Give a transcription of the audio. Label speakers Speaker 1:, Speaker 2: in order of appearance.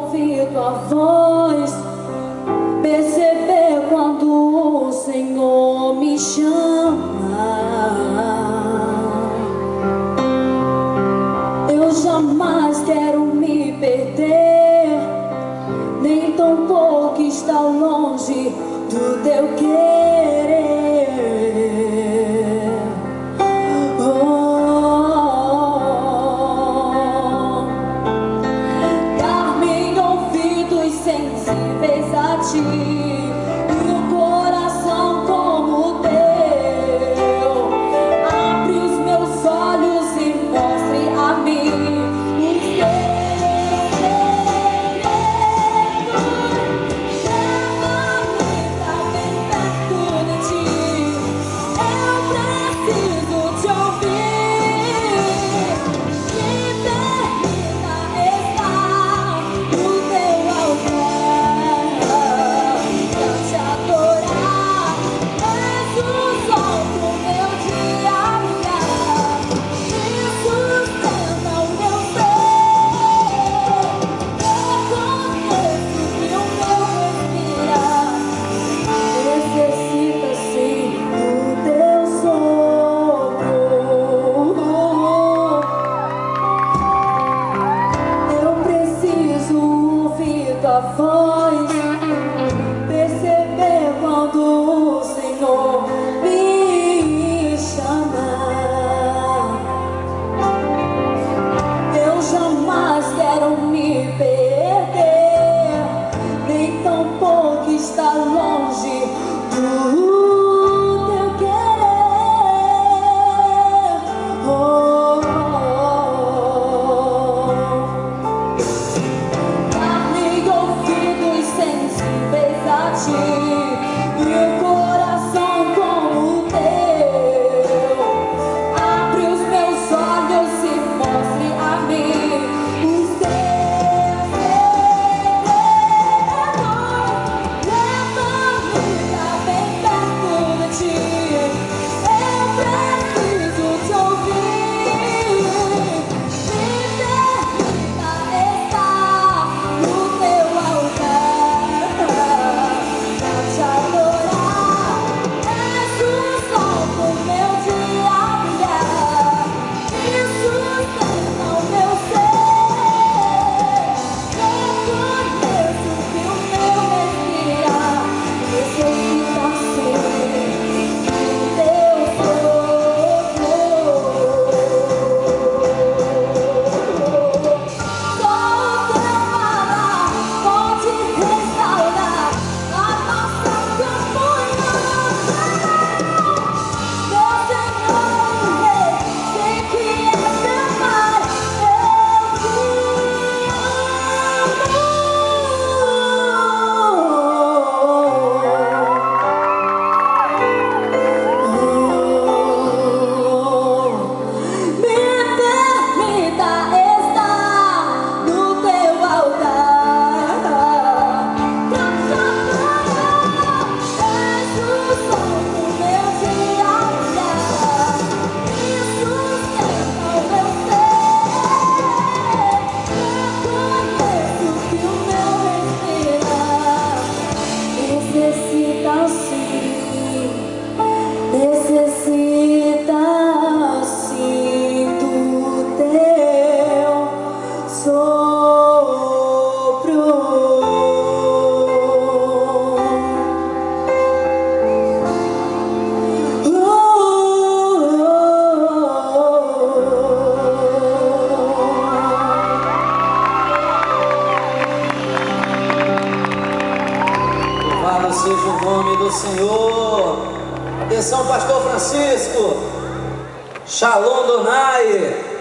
Speaker 1: ouvir tua voz, perceber quando o Senhor me chama. Eu jamais quero me perder, nem tampouco estar longe do teu querer. Dar-me ouvidos sensíveis a ti e um coração como o teu. Abre os meus olhos e mostre a mim os teus segredos. Leva-me pra bem perto de ti. Eu preciso te ouvir. Me permita estar no teu altar pra te adorar. És o sol do meu dia a dia, me sustenta o meu ser. Reconheço que o meu respirar necessita sim do teu sopro. Eu preciso ouvir tua voz, perceber quando o Senhor me chama. Eu jamais quero me perder, nem tampouco estar longe do teu querer. Dar-me ouvidos sensíveis a ti e um coração como o teu. Abre os meus olhos e mostre a mim os teus segredos. Leva-me pra bem perto de ti. Eu preciso te ouvir. Me permita estar no teu altar pra te adorar. És o sol do meu dia a dia, me sustenta o meu ser. Reconheço que o meu respirar necessita sim do teu sopro. Só o teu falar pode restaurar a nossa comunhão. Meu Senhor e Rei, sei que és meu Pai, eu te amo. Me permita estar no teu altar pra te adorar. És o sol do meu dia a dia, me sustenta o meu ser. Reconheço que o meu respirar necessita sim, necessita sim do teu
Speaker 2: Louvado seja o nome do Senhor. Atenção, pastor Francisco. Shalom Donai.